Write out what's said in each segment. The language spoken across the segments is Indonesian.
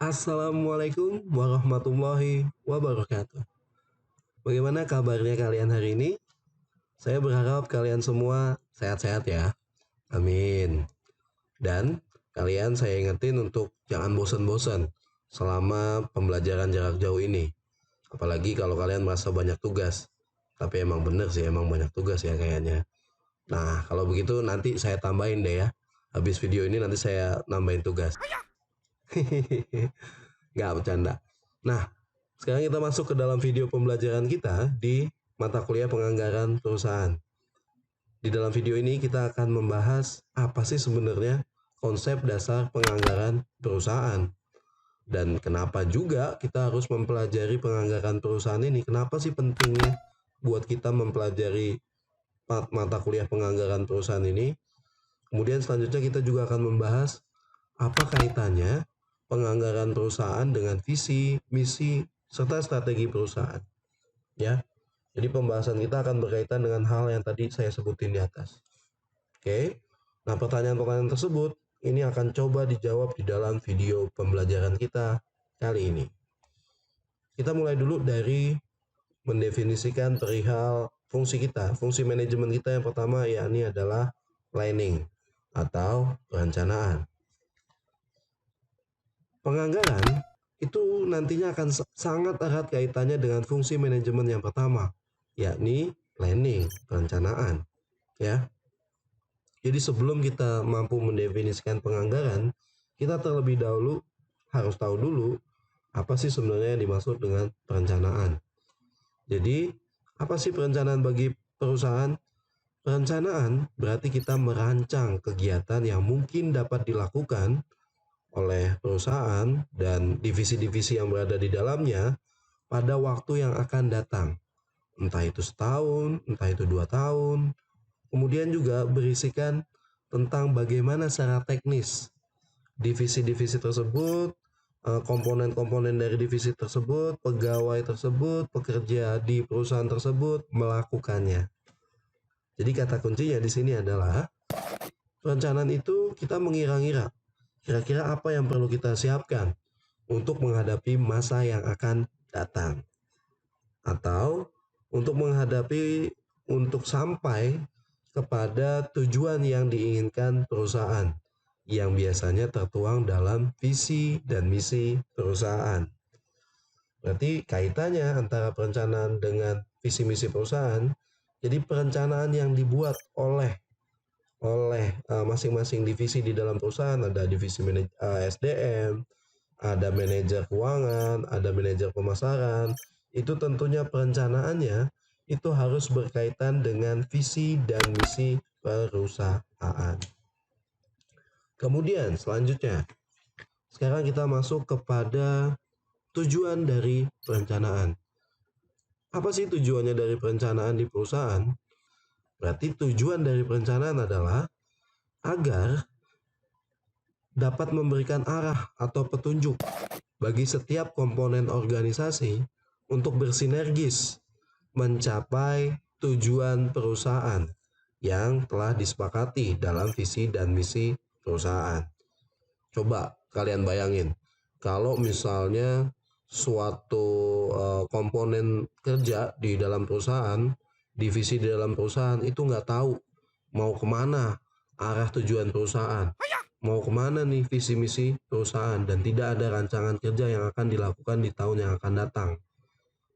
Assalamualaikum warahmatullahi wabarakatuh. Bagaimana kabarnya kalian hari ini? Saya berharap kalian semua sehat-sehat ya. Amin. Dan kalian saya ingetin untuk jangan bosan-bosan selama pembelajaran jarak jauh ini. Apalagi kalau kalian merasa banyak tugas. Tapi emang bener sih, emang banyak tugas ya kayaknya. Nah, kalau begitu nanti saya tambahin deh ya. Habis video ini nanti saya nambahin tugas. Nggak bercanda. Nah, sekarang kita masuk ke dalam video pembelajaran kita di mata kuliah penganggaran perusahaan. Di dalam video ini kita akan membahas apa sih sebenarnya konsep dasar penganggaran perusahaan. Dan kenapa juga kita harus mempelajari penganggaran perusahaan ini. Kenapa sih pentingnya buat kita mempelajari mata kuliah penganggaran perusahaan ini. Kemudian selanjutnya kita juga akan membahas apa kaitannya penganggaran perusahaan dengan visi, misi, serta strategi perusahaan. Ya, jadi pembahasan kita akan berkaitan dengan hal yang tadi saya sebutin di atas. Oke, nah pertanyaan-pertanyaan tersebut ini akan coba dijawab di dalam video pembelajaran kita kali ini. Kita mulai dulu dari mendefinisikan perihal fungsi kita. Fungsi manajemen kita yang pertama yakni adalah planning atau perencanaan. Penganggaran itu nantinya akan sangat erat kaitannya dengan fungsi manajemen yang pertama, yakni planning, perencanaan. Ya. Jadi sebelum kita mampu mendefinisikan penganggaran, kita terlebih dahulu harus tahu dulu apa sih sebenarnya yang dimaksud dengan perencanaan. Jadi, apa sih perencanaan bagi perusahaan? Perencanaan berarti kita merancang kegiatan yang mungkin dapat dilakukan oleh perusahaan dan divisi-divisi yang berada di dalamnya pada waktu yang akan datang. Entah itu setahun, entah itu 2 tahun. Kemudian juga berisikan tentang bagaimana secara teknis divisi-divisi tersebut, komponen-komponen dari divisi tersebut, pegawai tersebut, pekerja di perusahaan tersebut melakukannya. Jadi kata kuncinya di sini adalah perencanaan itu kita mengira-ngira kira-kira apa yang perlu kita siapkan untuk menghadapi masa yang akan datang. Atau untuk sampai kepada tujuan yang diinginkan perusahaan yang biasanya tertuang dalam visi dan misi perusahaan. Berarti kaitannya antara perencanaan dengan visi misi perusahaan. Jadi perencanaan yang dibuat oleh masing-masing divisi di dalam perusahaan, ada divisi SDM, ada manajer keuangan, ada manajer pemasaran. Itu tentunya perencanaannya itu harus berkaitan dengan visi dan misi perusahaan. Kemudian selanjutnya, sekarang kita masuk kepada tujuan dari perencanaan. Apa sih tujuannya dari perencanaan di perusahaan? Berarti tujuan dari perencanaan adalah agar dapat memberikan arah atau petunjuk bagi setiap komponen organisasi untuk bersinergis mencapai tujuan perusahaan yang telah disepakati dalam visi dan misi perusahaan. Coba kalian bayangin, kalau misalnya suatu komponen kerja di dalam perusahaan, divisi di dalam perusahaan itu nggak tahu mau kemana arah tujuan perusahaan, mau kemana nih visi misi perusahaan, dan tidak ada rancangan kerja yang akan dilakukan di tahun yang akan datang.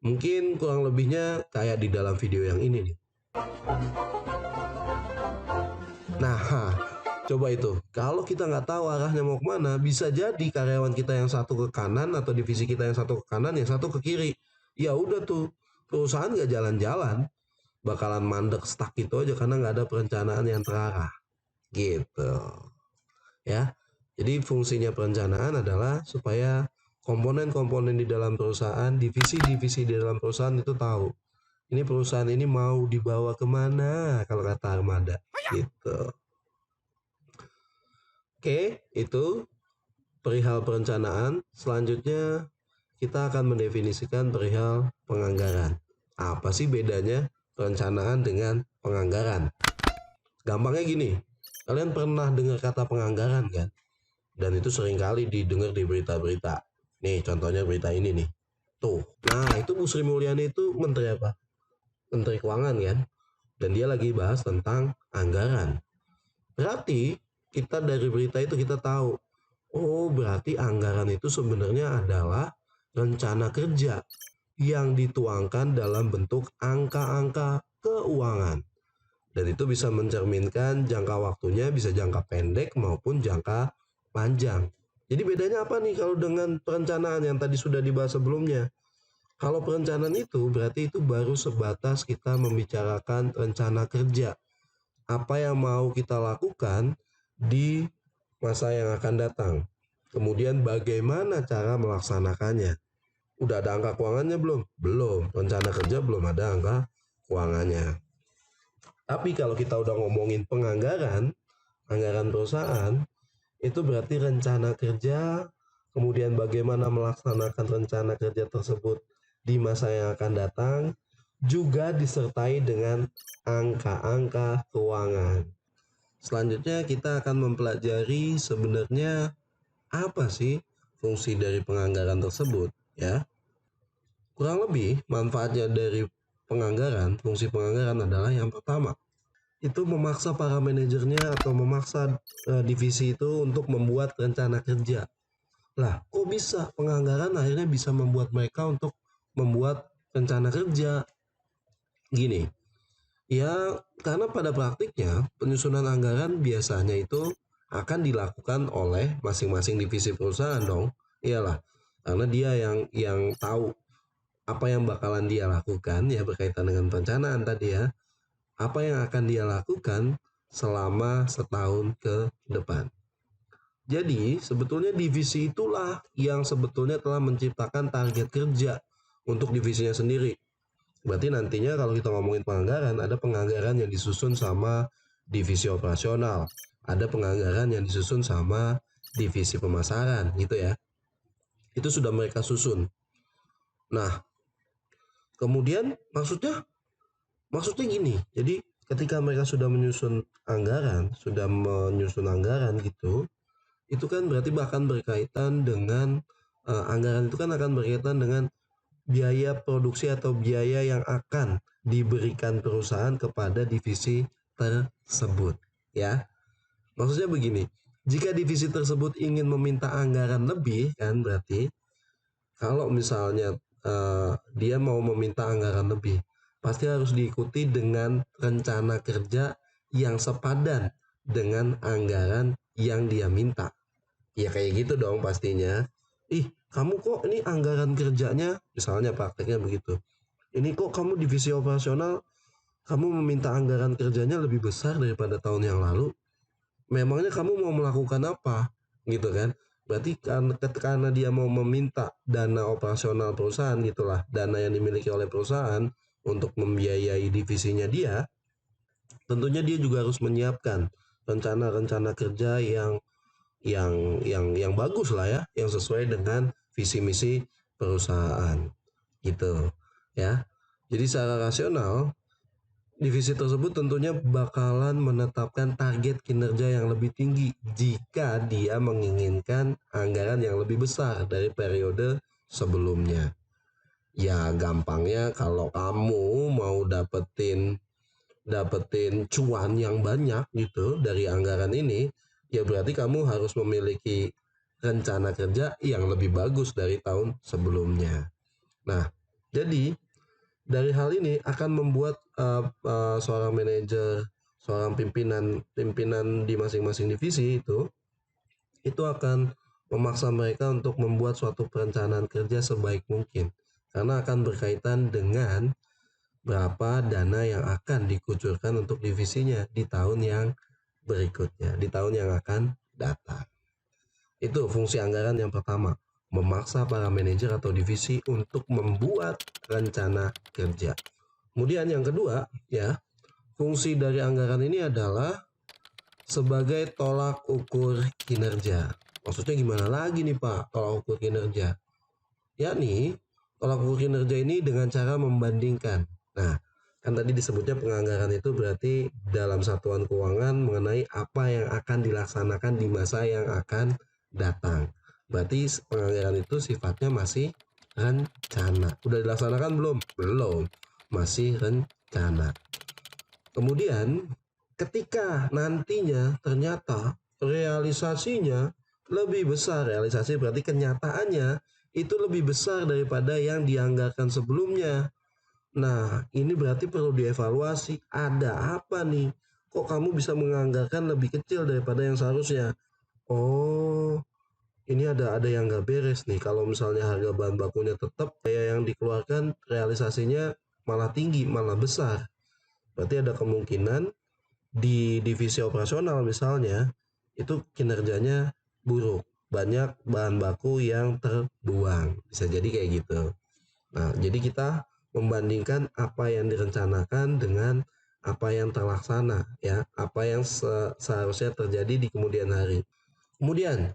Mungkin kurang lebihnya kayak di dalam video yang ini nih. Nah, coba itu. Kalau kita nggak tahu arahnya mau kemana, bisa jadi karyawan kita yang satu ke kanan atau divisi kita yang satu ke kanan, yang satu ke kiri. Ya udah tuh, perusahaan nggak jalan-jalan, bakalan mandek stuck itu aja karena nggak ada perencanaan yang terarah. Gitu. Ya. Jadi fungsinya perencanaan adalah supaya komponen-komponen di dalam perusahaan, divisi-divisi di dalam perusahaan itu tahu ini perusahaan ini mau dibawa kemana kalau kata Armada gitu. Oke, itu perihal perencanaan. Selanjutnya kita akan mendefinisikan perihal penganggaran. Apa sih bedanya perencanaan dengan penganggaran? Gampangnya gini, kalian pernah dengar kata penganggaran kan? Dan itu seringkali didengar di berita-berita. Nih contohnya berita ini nih. Tuh. Nah, itu Bu Sri Mulyani itu menteri apa? Menteri Keuangan kan? Dan dia lagi bahas tentang anggaran. Berarti kita dari berita itu kita tahu, oh berarti anggaran itu sebenarnya adalah rencana kerja yang dituangkan dalam bentuk angka-angka keuangan. Dan itu bisa mencerminkan jangka waktunya bisa jangka pendek maupun jangka panjang. Jadi bedanya apa nih kalau dengan perencanaan yang tadi sudah dibahas sebelumnya? Kalau perencanaan itu berarti itu baru sebatas kita membicarakan rencana kerja. Apa yang mau kita lakukan di masa yang akan datang. Kemudian bagaimana cara melaksanakannya. Udah ada angka keuangannya belum? Belum. Rencana kerja belum ada angka keuangannya. Tapi kalau kita udah ngomongin penganggaran, anggaran perusahaan, itu berarti rencana kerja, kemudian bagaimana melaksanakan rencana kerja tersebut di masa yang akan datang, juga disertai dengan angka-angka keuangan. Selanjutnya kita akan mempelajari sebenarnya apa sih fungsi dari penganggaran tersebut, ya. Kurang lebih manfaatnya dari penganggaran, fungsi penganggaran adalah yang pertama, itu memaksa para manajernya atau memaksa divisi itu untuk membuat rencana kerja. Lah, kok bisa penganggaran akhirnya bisa membuat mereka untuk membuat rencana kerja? Gini, ya karena pada praktiknya penyusunan anggaran biasanya itu akan dilakukan oleh masing-masing divisi perusahaan dong. Iyalah, karena dia yang tahu apa yang bakalan dia lakukan ya berkaitan dengan perencanaan tadi ya. Apa yang akan dia lakukan selama setahun ke depan. Jadi sebetulnya divisi itulah yang sebetulnya telah menciptakan target kerja untuk divisinya sendiri. Berarti nantinya kalau kita ngomongin penganggaran, ada penganggaran yang disusun sama divisi operasional, ada penganggaran yang disusun sama divisi pemasaran gitu ya. Itu sudah mereka susun. Nah, kemudian maksudnya gini. Jadi ketika mereka sudah menyusun anggaran gitu, itu kan berarti bahkan berkaitan dengan anggaran itu kan akan berkaitan dengan biaya produksi atau biaya yang akan diberikan perusahaan kepada divisi tersebut, ya. Maksudnya begini, jika divisi tersebut ingin meminta anggaran lebih kan berarti kalau misalnya dia mau meminta anggaran lebih, pasti harus diikuti dengan rencana kerja yang sepadan dengan anggaran yang dia minta. Ya kayak gitu dong pastinya. Ih, kamu kok ini anggaran kerjanya, misalnya prakteknya begitu. Ini kok kamu divisi operasional, kamu meminta anggaran kerjanya lebih besar daripada tahun yang lalu. Memangnya kamu mau melakukan apa? Gitu kan. Berarti karena dia mau meminta dana operasional perusahaan gitulah, dana yang dimiliki oleh perusahaan untuk membiayai divisinya dia, tentunya dia juga harus menyiapkan rencana-rencana kerja yang bagus lah ya, yang sesuai dengan visi misi perusahaan gitu ya. Jadi secara rasional divisi tersebut tentunya bakalan menetapkan target kinerja yang lebih tinggi jika dia menginginkan anggaran yang lebih besar dari periode sebelumnya. Ya gampangnya kalau kamu mau dapetin cuan yang banyak gitu dari anggaran ini, ya berarti kamu harus memiliki rencana kerja yang lebih bagus dari tahun sebelumnya. Nah, jadi dari hal ini akan membuat seorang manajer, seorang pimpinan di masing-masing divisi itu akan memaksa mereka untuk membuat suatu perencanaan kerja sebaik mungkin karena akan berkaitan dengan berapa dana yang akan dikucurkan untuk divisinya di tahun yang berikutnya, di tahun yang akan datang. Itu fungsi anggaran yang pertama, memaksa para manajer atau divisi untuk membuat rencana kerja. Kemudian yang kedua, ya, fungsi dari anggaran ini adalah sebagai tolak ukur kinerja. Maksudnya gimana lagi nih Pak, tolak ukur kinerja? Yakni, tolak ukur kinerja ini dengan cara membandingkan. Nah, kan tadi disebutnya penganggaran itu berarti dalam satuan keuangan mengenai apa yang akan dilaksanakan di masa yang akan datang. Berarti penganggaran itu sifatnya masih rencana. Udah dilaksanakan belum? Belum. Masih rencana. Kemudian ketika nantinya ternyata realisasinya lebih besar, realisasi berarti kenyataannya itu lebih besar daripada yang dianggarkan sebelumnya. Nah, ini berarti perlu dievaluasi. Ada apa nih? Kok kamu bisa menganggarkan lebih kecil daripada yang seharusnya? Oh, ini ada yang nggak beres nih. Kalau misalnya harga bahan bakunya tetap, kayak yang dikeluarkan realisasinya malah tinggi, malah besar. Berarti ada kemungkinan di divisi operasional misalnya itu kinerjanya buruk, banyak bahan baku yang terbuang, bisa jadi kayak gitu. Nah, jadi kita membandingkan apa yang direncanakan dengan apa yang terlaksana, ya, apa yang seharusnya terjadi di kemudian hari. Kemudian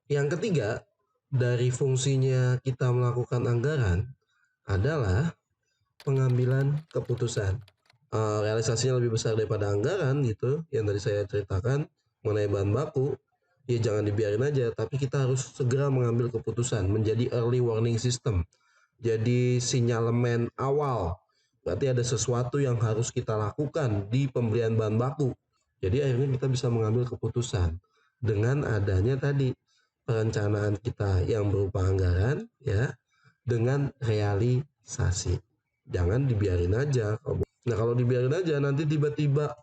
yang ketiga, dari fungsinya kita melakukan anggaran adalah pengambilan keputusan. Realisasinya lebih besar daripada anggaran gitu, yang tadi saya ceritakan mengenai bahan baku, ya jangan dibiarin aja, tapi kita harus segera mengambil keputusan, menjadi early warning system, jadi sinyalemen awal. Berarti ada sesuatu yang harus kita lakukan di pembelian bahan baku. Jadi akhirnya kita bisa mengambil keputusan dengan adanya tadi perencanaan kita yang berupa anggaran, ya, dengan realisasi. Jangan dibiarin aja. Nah, kalau dibiarin aja nanti tiba-tiba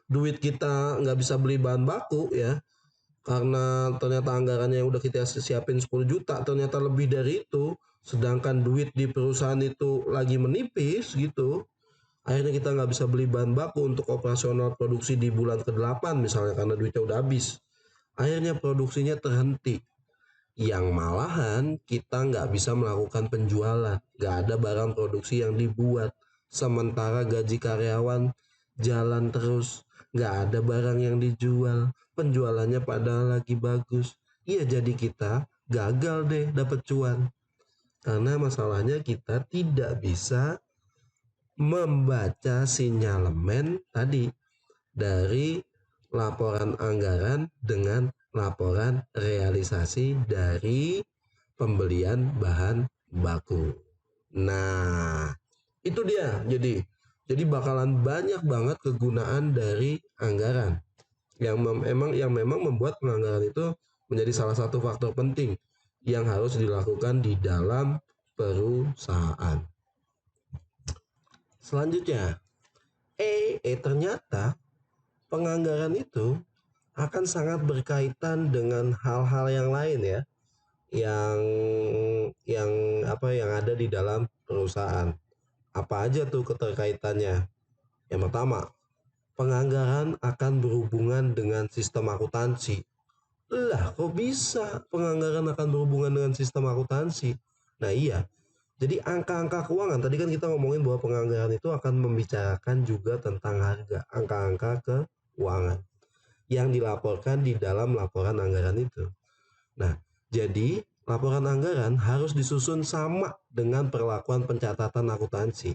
duit kita nggak bisa beli bahan baku, ya, karena ternyata anggarannya yang udah kita siapin 10 juta ternyata lebih dari itu, sedangkan duit di perusahaan itu lagi menipis gitu. Akhirnya kita nggak bisa beli bahan baku untuk operasional produksi di bulan ke-8 misalnya karena duitnya udah habis. Akhirnya produksinya terhenti. Yang malahan kita nggak bisa melakukan penjualan, nggak ada barang produksi yang dibuat, sementara gaji karyawan jalan terus, nggak ada barang yang dijual, penjualannya padahal lagi bagus. Iya, jadi kita gagal deh dapat cuan, karena masalahnya kita tidak bisa membaca sinyalemen tadi dari laporan anggaran dengan laporan realisasi dari pembelian bahan baku. Nah, itu dia. Jadi bakalan banyak banget kegunaan dari anggaran yang memang membuat penganggaran itu menjadi salah satu faktor penting yang harus dilakukan di dalam perusahaan. Selanjutnya, ternyata penganggaran itu akan sangat berkaitan dengan hal-hal yang lain, ya, yang yang ada di dalam perusahaan. Apa aja tuh keterkaitannya? Yang pertama, penganggaran akan berhubungan dengan sistem akuntansi. Lah, kok bisa penganggaran akan berhubungan dengan sistem akuntansi? Nah, iya. Jadi angka-angka keuangan, tadi kan kita ngomongin bahwa penganggaran itu akan membicarakan juga tentang harga, angka-angka keuangan yang dilaporkan di dalam laporan anggaran itu. Nah, jadi laporan anggaran harus disusun sama dengan perlakuan pencatatan akuntansi,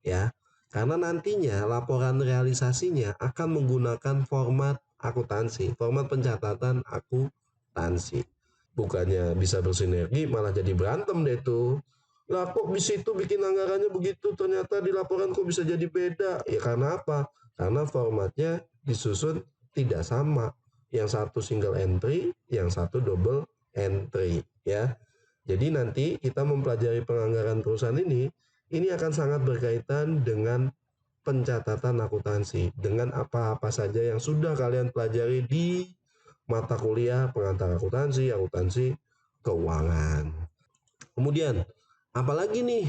ya. Karena nantinya laporan realisasinya akan menggunakan format akuntansi, format pencatatan akuntansi. Bukannya bisa bersinergi, malah jadi berantem deh tuh. Lah, kok bisa itu bikin anggarannya begitu, ternyata di laporan kok bisa jadi beda? Ya karena apa? Karena formatnya disusun tidak sama. Yang satu single entry, yang satu double entry, ya. Jadi nanti kita mempelajari penganggaran perusahaan ini akan sangat berkaitan dengan pencatatan akuntansi, dengan apa-apa saja yang sudah kalian pelajari di mata kuliah pengantar akuntansi, akuntansi keuangan. Kemudian, apalagi nih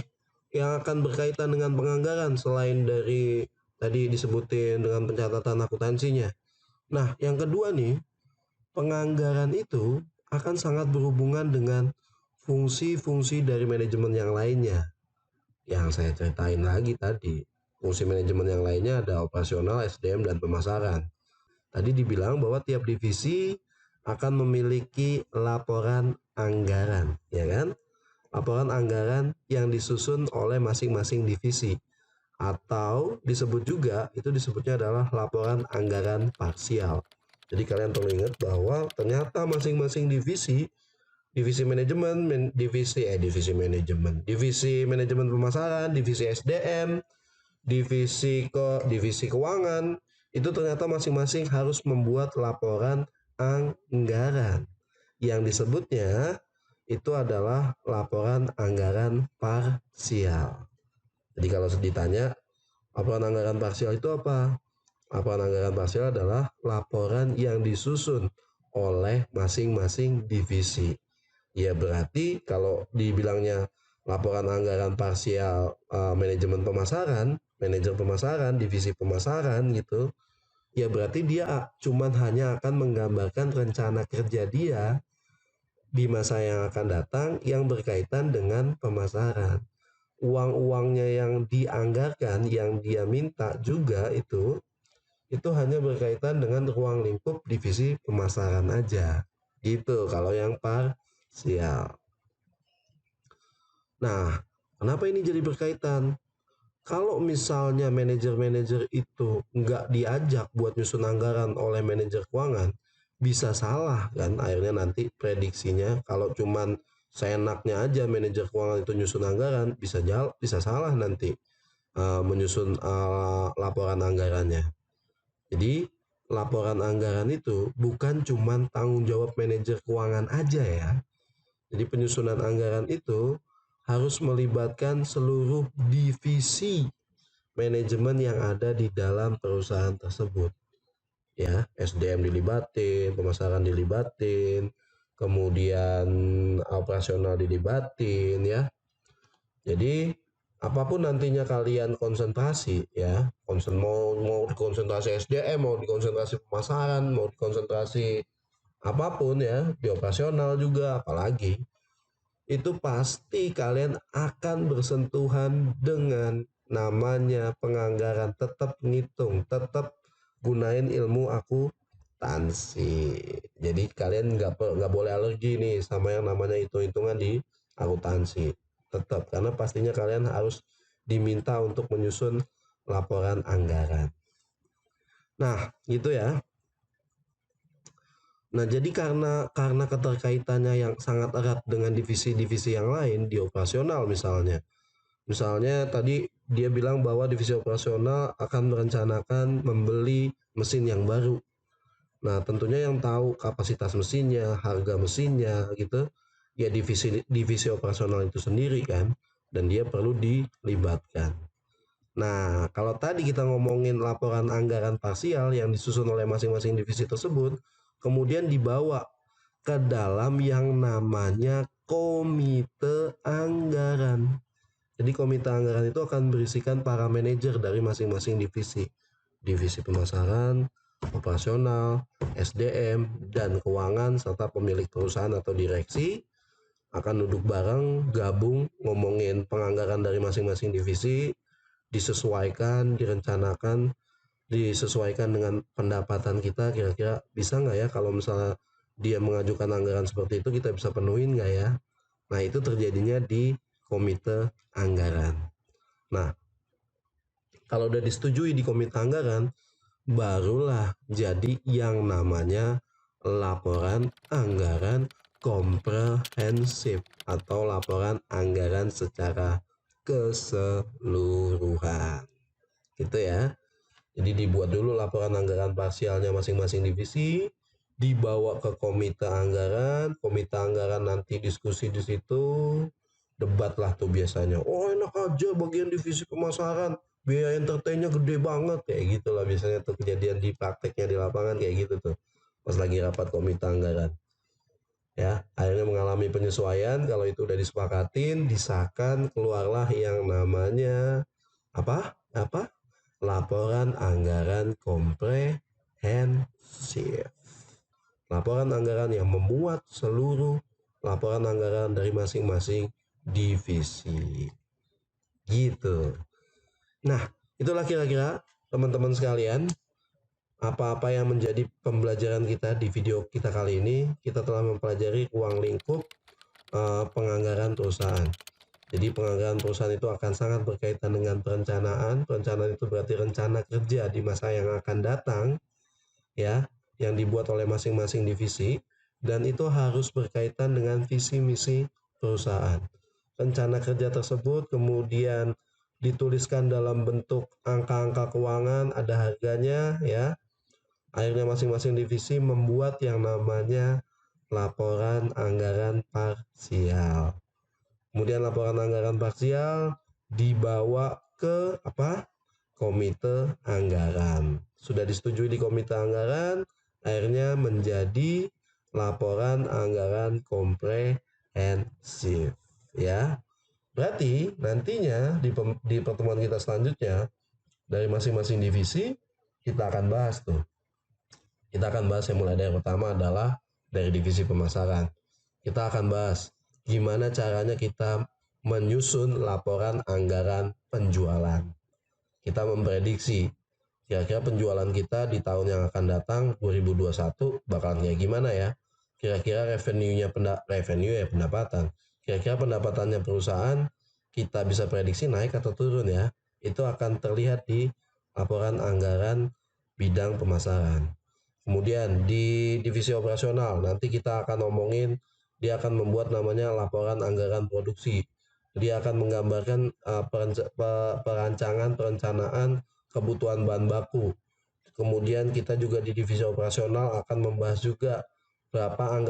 yang akan berkaitan dengan penganggaran selain dari tadi disebutin dengan pencatatan akuntansinya? Nah, yang kedua nih, penganggaran itu akan sangat berhubungan dengan fungsi-fungsi dari manajemen yang lainnya. Yang saya ceritain lagi tadi, fungsi manajemen yang lainnya ada operasional, SDM, dan pemasaran. Tadi dibilang bahwa tiap divisi akan memiliki laporan anggaran, ya kan? Laporan anggaran yang disusun oleh masing-masing divisi, atau disebut juga, itu disebutnya adalah laporan anggaran parsial. Jadi kalian perlu ingat bahwa ternyata masing-masing divisi divisi manajemen, divisi manajemen, divisi manajemen pemasaran, divisi SDM, divisi keuangan, itu ternyata masing-masing harus membuat laporan anggaran yang disebutnya itu adalah laporan anggaran parsial. Jadi kalau ditanya laporan anggaran parsial itu apa? Laporan anggaran parsial adalah laporan yang disusun oleh masing-masing divisi. Ya berarti kalau dibilangnya laporan anggaran parsial manajemen pemasaran, manajer pemasaran, divisi pemasaran gitu, ya berarti dia cuman hanya akan menggambarkan rencana kerja dia di masa yang akan datang yang berkaitan dengan pemasaran. Uang-uangnya yang dianggarkan, yang dia minta juga itu hanya berkaitan dengan ruang lingkup divisi pemasaran aja. Gitu kalau yang parsial. Nah, kenapa ini jadi berkaitan? Kalau misalnya manajer-manajer itu nggak diajak buat nyusun anggaran oleh manajer keuangan, bisa salah kan akhirnya nanti prediksinya. Kalau cuman seenaknya aja manajer keuangan itu nyusun anggaran, bisa salah nanti menyusun laporan anggarannya. Jadi laporan anggaran itu bukan cuman tanggung jawab manajer keuangan aja ya. Jadi penyusunan anggaran itu harus melibatkan seluruh divisi manajemen yang ada di dalam perusahaan tersebut. Ya, SDM dilibatin, pemasaran dilibatin, kemudian operasional dilibatin ya. Jadi apapun nantinya kalian konsentrasi ya, mau konsentrasi SDM, mau dikonsentrasi pemasaran, mau dikonsentrasi apapun ya, di operasional juga apalagi, itu pasti kalian akan bersentuhan dengan namanya penganggaran. Tetap ngitung, tetap gunain ilmu akuntansi. Jadi kalian nggak boleh alergi nih sama yang namanya hitung-hitungan di akuntansi. Tetap, karena pastinya kalian harus diminta untuk menyusun laporan anggaran. Nah, gitu ya. Nah, jadi karena keterkaitannya yang sangat erat dengan divisi-divisi yang lain di operasional misalnya. Misalnya tadi dia bilang bahwa divisi operasional akan merencanakan membeli mesin yang baru. Nah, tentunya yang tahu kapasitas mesinnya, harga mesinnya gitu, ya divisi divisi operasional itu sendiri kan, dan dia perlu dilibatkan. Nah, kalau tadi kita ngomongin laporan anggaran parsial yang disusun oleh masing-masing divisi tersebut, kemudian dibawa ke dalam yang namanya komite anggaran. Jadi komite anggaran itu akan berisikan para manajer dari masing-masing divisi. Divisi pemasaran, operasional, SDM, dan keuangan, serta pemilik perusahaan atau direksi akan duduk bareng, gabung, ngomongin penganggaran dari masing-masing divisi, disesuaikan dengan pendapatan kita, kira-kira bisa nggak ya kalau misalnya dia mengajukan anggaran seperti itu, kita bisa penuhin nggak ya. Nah, itu terjadinya di komite anggaran. Nah, kalau udah disetujui di komite anggaran, barulah jadi yang namanya laporan anggaran komprehensif atau laporan anggaran secara keseluruhan. Gitu ya. Jadi dibuat dulu laporan anggaran parsialnya masing-masing divisi, dibawa ke komite anggaran nanti diskusi di situ, debat lah tuh biasanya. Oh enak aja bagian divisi pemasaran, biaya entertainnya gede banget, kayak gitulah biasanya tuh kejadian di prakteknya di lapangan kayak gitu tuh. Pas lagi rapat komite anggaran. Ya, akhirnya mengalami penyesuaian, kalau itu udah disepakatin, disahkan, keluarlah yang namanya apa? Apa? Laporan anggaran komprehensif. Laporan anggaran yang memuat seluruh laporan anggaran dari masing-masing divisi. Gitu. Nah, itulah kira-kira teman-teman sekalian apa-apa yang menjadi pembelajaran kita di video kita kali ini. Kita telah mempelajari ruang lingkup penganggaran perusahaan. Jadi penganggaran perusahaan itu akan sangat berkaitan dengan perencanaan. Perencanaan itu berarti rencana kerja di masa yang akan datang, ya, yang dibuat oleh masing-masing divisi. dan itu harus berkaitan dengan visi misi perusahaan. Rencana kerja tersebut kemudian dituliskan dalam bentuk angka-angka keuangan, ada harganya ya. Akhirnya masing-masing divisi membuat yang namanya laporan anggaran parsial. Kemudian laporan anggaran parsial dibawa ke komite anggaran. Sudah disetujui di komite anggaran, akhirnya menjadi laporan anggaran komprehensif ya. Berarti nantinya di pertemuan kita selanjutnya dari masing-masing divisi kita akan bahas tuh. Kita akan bahas yang mulai dari pertama adalah dari divisi pemasaran. Kita akan bahas gimana caranya kita menyusun laporan anggaran penjualan. Kita memprediksi kira-kira penjualan kita di tahun yang akan datang 2021 bakalan kayak gimana ya. Kira-kira pendapatan. Kira-kira pendapatannya perusahaan kita bisa prediksi naik atau turun ya. Itu akan terlihat di laporan anggaran bidang pemasaran. Kemudian di divisi operasional nanti kita akan ngomongin, dia akan membuat namanya laporan anggaran produksi. Dia akan menggambarkan perencanaan kebutuhan bahan baku. Kemudian kita juga di divisi operasional akan membahas juga berapa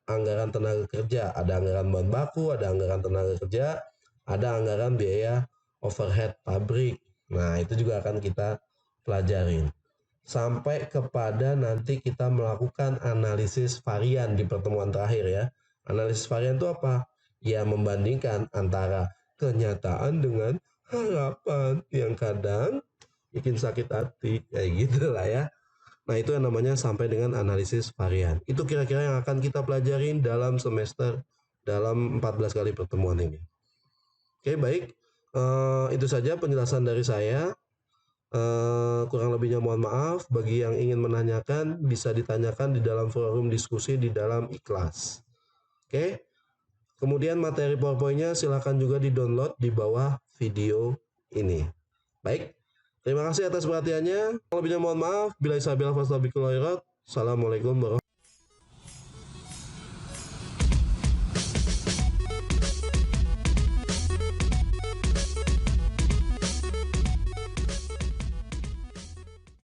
anggaran tenaga kerja. Ada anggaran bahan baku, ada anggaran tenaga kerja, ada anggaran biaya overhead pabrik. Nah, itu juga akan kita pelajarin. Sampai kepada nanti kita melakukan analisis varian di pertemuan terakhir ya. Analisis varian itu apa? Ya membandingkan antara kenyataan dengan harapan yang kadang bikin sakit hati kayak gitu lah ya. Nah itu yang namanya sampai dengan analisis varian. Itu kira-kira yang akan kita pelajarin dalam semester dalam 14 kali pertemuan ini. Oke baik, itu saja penjelasan dari saya. Kurang lebihnya mohon maaf. Bagi yang ingin menanyakan bisa ditanyakan di dalam forum diskusi di dalam ikhlas. Oke. Kemudian materi PowerPoint-nya silahkan juga di-download di bawah video ini. Baik. Terima kasih atas perhatiannya. Kurang lebihnya mohon maaf. Assalamualaikum warahmatullahi wabarakatuh.